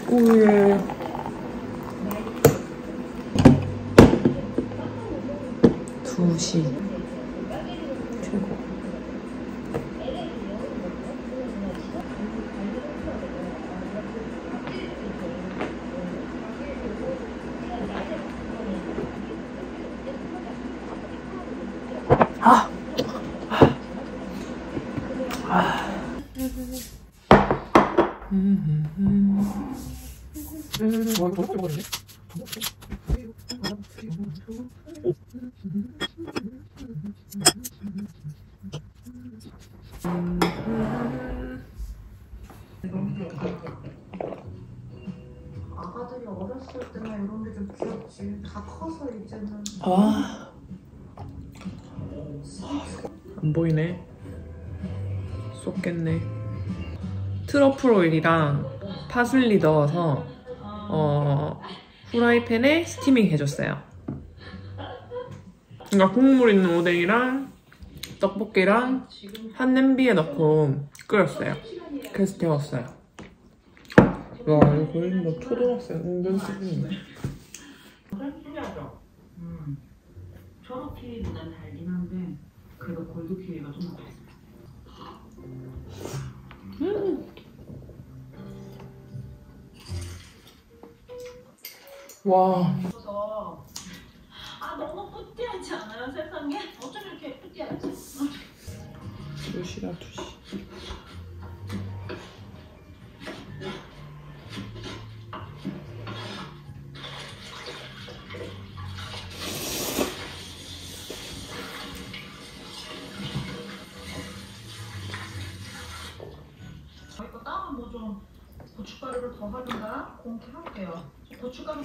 오예. 두시 최고. 아. 아. 아가들이 어렸을 때나 이런 게 좀 귀엽지. 다 커서 이제는. 안 보이네. 쏟겠네. 트러플 오일이랑 파슬리 넣어서 후라이팬에 스티밍 해줬어요. 그러니까 국물 있는 오뎅이랑 떡볶이랑 한 냄비에 넣고 끓였어요. 그래서 데웠어요. 와, 이거 거의 뭐 초등학생 은근 수준이네. 신기하죠? 초록 키위보단 달긴 한데 그래도 골드 키위가 좀 더 맛있어요. 와. 아 너무 뿌띠하지 않아요 세상에? 어쩜 이렇게 뿌띠하지? 두시라 두시. 이거 다음은 뭐 좀 고춧가루를 더 하든가 그렇게 할게요. 고춧가루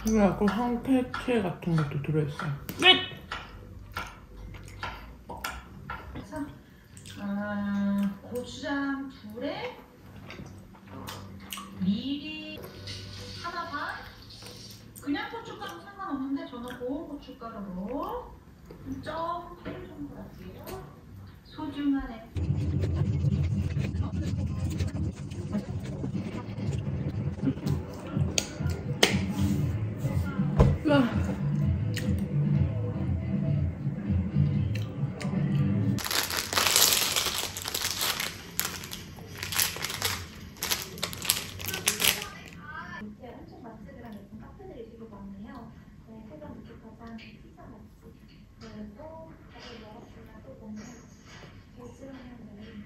그리고 약간 황태채 같은 것도 들어있어요. 고추장 둘에 미리 하나 반. 그냥 고춧가루 상관없는데 저는 고운 고춧가루로 0.8 정도 할게요. 소중한 애. 한쪽 맛집이랑 예쁜 카페들이 되게 많네요. 네, 세상 이렇게 가장 피자 맛집. 그리고 다들 먹었으면 또 먹는 베지런한 메인.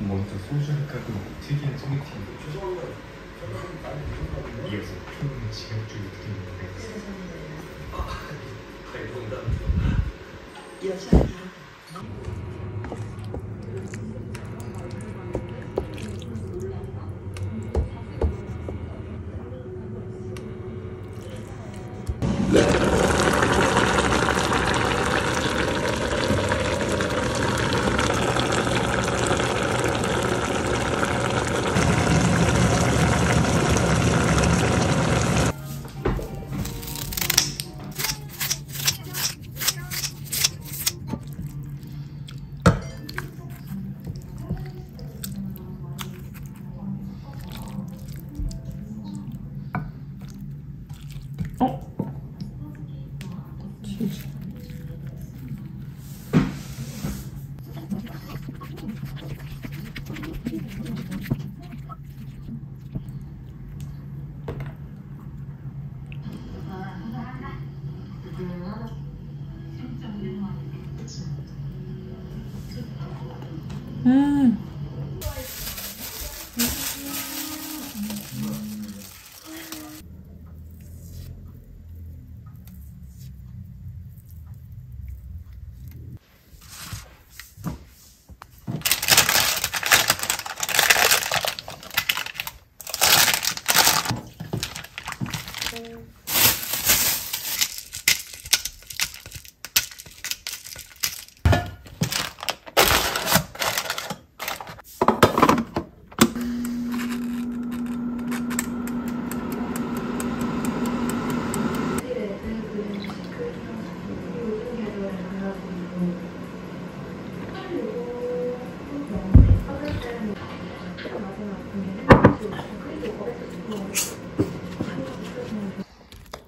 먼저 소주를 깔고 튀기는 소개팅을 이어서 푸른 지각줄을 드리는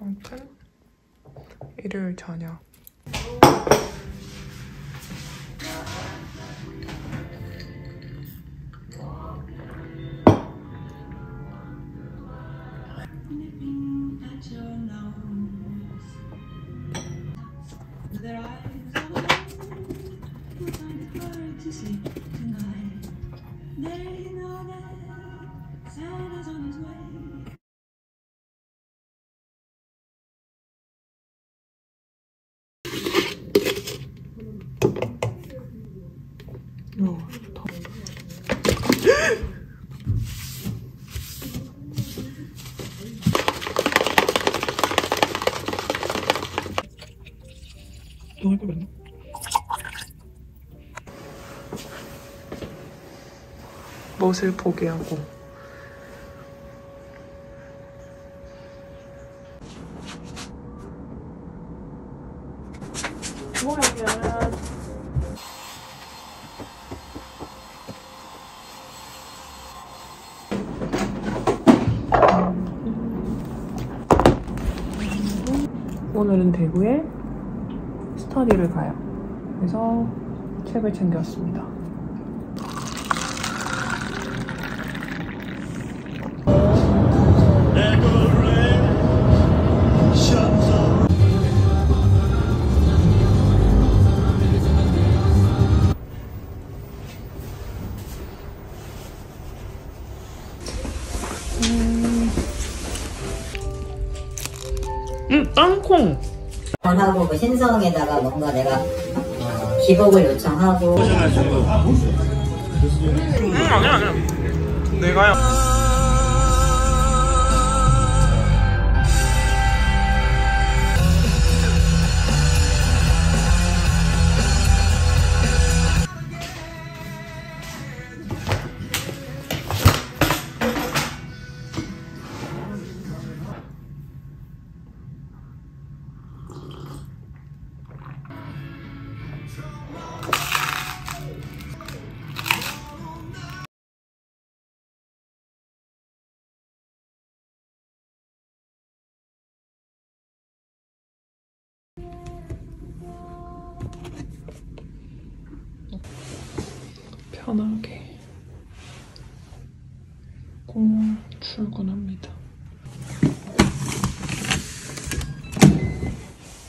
아무튼 일요일 저녁. 좋다. 너 할 거 그랬나? 멋을 포기하고 오늘은 대구에 스터디를 가요. 그래서 책을 챙겼습니다. 땅콩! 하고 그 신성에다가 뭔가 내가 기복을 요청하고 아니야 내가요. 편하게 공원 출근합니다.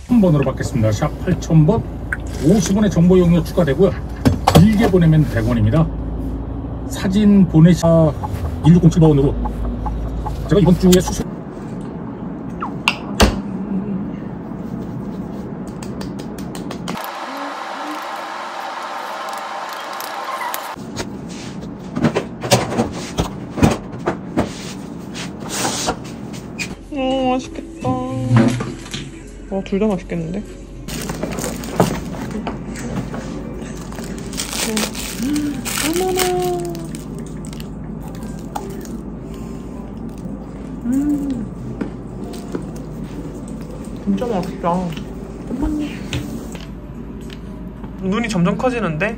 3번으로 받겠습니다. 샵 8000번 50원의 정보 이용료 추가되고요. 길게 보내면 100원입니다. 사진 보내시 1607번으로 제가 이번 주에 수술 맛있겠다. 둘 다 맛있겠는데? 어머나. 진짜 맛있다. 어머니. 눈이 점점 커지는데?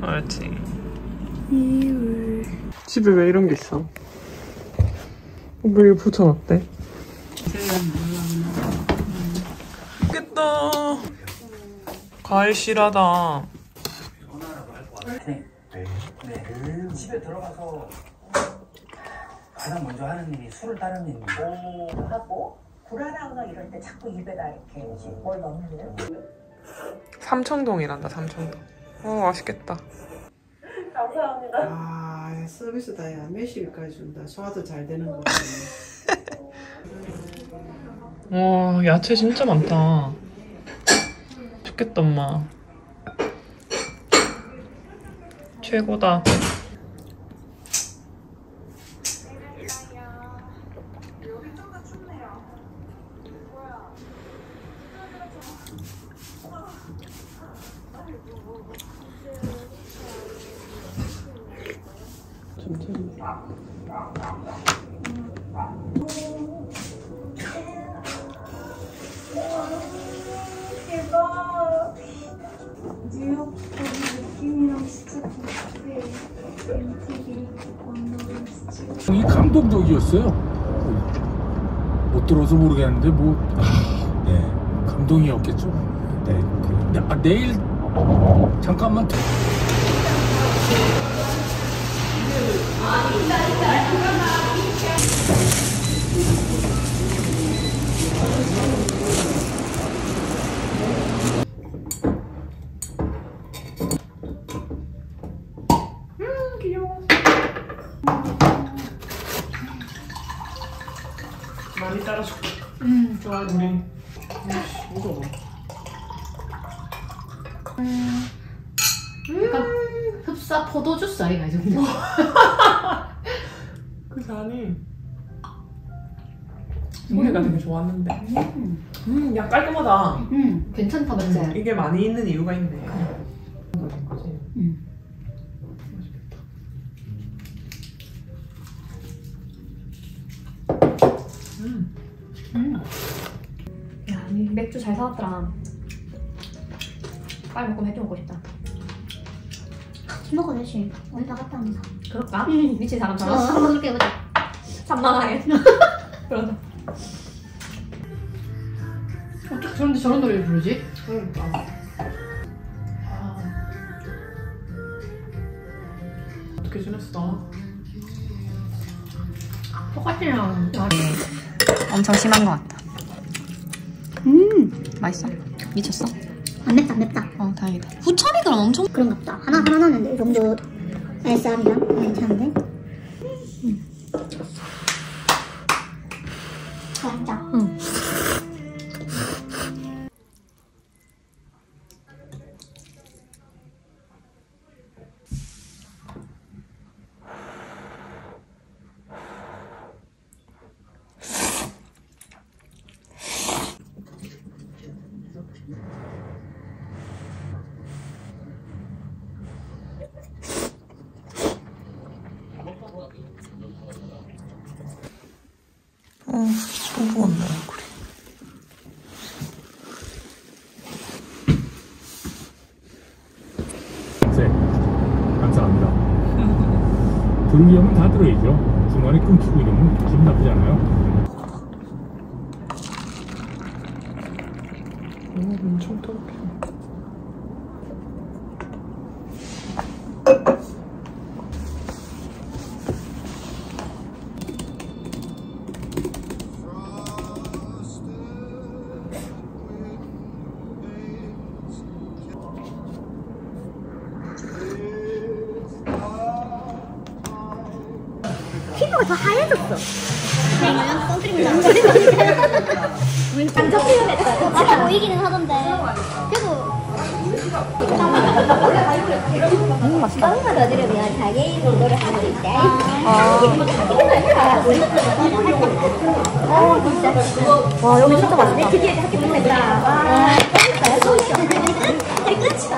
알지. 집에 왜 이런 게 있어? 왜 이거 붙여놨대? 맛있겠다. 과일 실하다. 집에 들어가서 가장 먼저 하는 일이 술을 따르는 일입니다. 하고 불안하거나 이럴 때 자꾸 입에다 이렇게 뭘 넣는데요? 삼청동이란다. 삼청동. 맛있겠다. 감사합니다. 아, 서비스다. 야, 몇 시까지 준다. 소화도 잘 되는 거. 와, 야채 진짜 많다. 좋겠다, 엄마. 최고다. 대박. 뉴욕 느낌이랑 진짜 비슷해. MTV 원더걸스. 이 감동적이었어요. 못 들어서 모르겠는데 네, 감동이었겠죠. 네, 내일 잠깐만 더. 귀여워. 많이 따라줄게. 좋아, 우리. 무서워. 약간 흡사 포도주스 아이가 이 정도. 그 잔이 소리가 되게 좋았는데. 야, 깔끔하다. 괜찮다, 맞지? 이게 많이 있는 이유가 있네. 야, 이 맥주 잘 사왔더라. 빨리 먹고 맥주 먹고 싶다. 술 먹어 대신 우리 다 갔다 오면서. 그럴까? 미친 사람처럼. 한번 그렇게 해보자. 산만하게. 그러자. 어떻게 저런데 저런 노래를 부르지? 그러니까. 어떻게 지냈어? 똑같이랑. 엄청 심한 것 같다. 맛있어? 미쳤어? 안 맵다 안 맵다. 다행이다. 후차비 그럼 엄청 그런가 보다. 하나 넣었는데 이 정도 쌀이랑 괜찮은데? 맛있다. 또 부었네, 얼굴이. 네, 감사합니다. 불리하면 다 들어야죠. 중간에 끊기고 이러면 기분 나쁘잖아요. 엄청 더럽게. 피부가 더 하얘졌어. 그냥 선크림 완전 표현했다. 맞아 보이기는 하던데. 그래도 맛있다. 조금만 더 들으면 자기 노래할 수 있대. 진짜. 와, 여기 진짜 맛있다. 드디어 학교 끝냈다. 끝이다.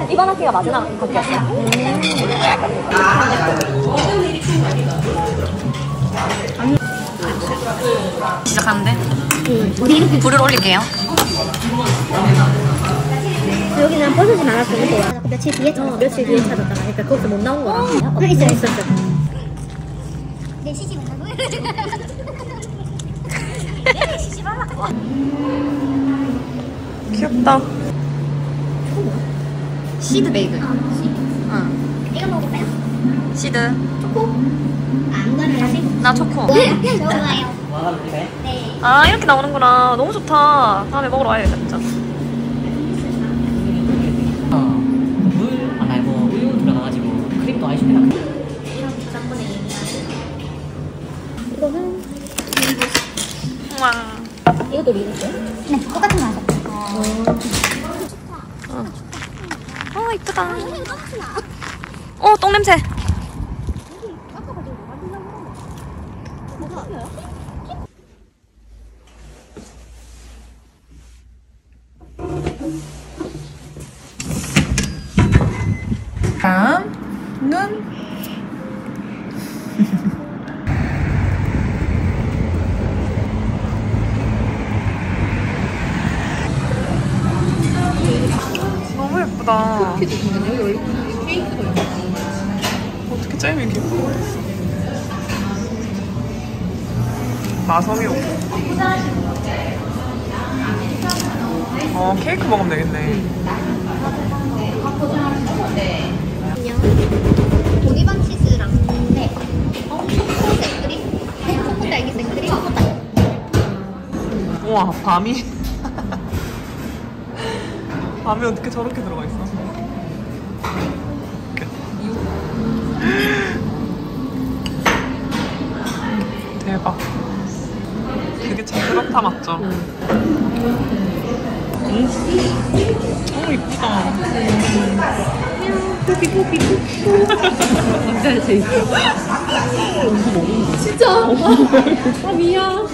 이번 학기가 마지막 학기였어요. 시작하는데? 우리 이렇게 불을 올릴게요. 여기는 벗어지 말았어. 며칠 뒤에 찾았잖아. 그러니까 거기서 못 나온 거야. 있었어. 내 시집 온다고? 내 시집 하려고. 귀엽다. 시드 베이글. 이거 먹을까요? 시드. 초코? 안 그래야지. 나 초코. 좋아요. 네. 아, 이렇게 나오는구나. 너무 좋다. 다음에 먹으러 와야겠다, 진짜. 물 말고 우유 들어가가지고 크림 이것도 리뷰죠? 네, 똑같은 거 하죠. 이쁘다. 똥 냄새. 다음 눈. 너무 예쁘다. 어떻게 짜임이 이렇게 예쁘고 마성이 오고. 케이크 먹으면 되겠네. 고기반 치즈랑 초코 생크림? 초코 딸기 생크림? 우와, 밤이 밤이 어떻게 저렇게 들어가 있어? 대박. 되게 참 그렇다 맞죠? 너무 이쁘다. 진짜? 아 미안.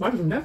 맛있는데?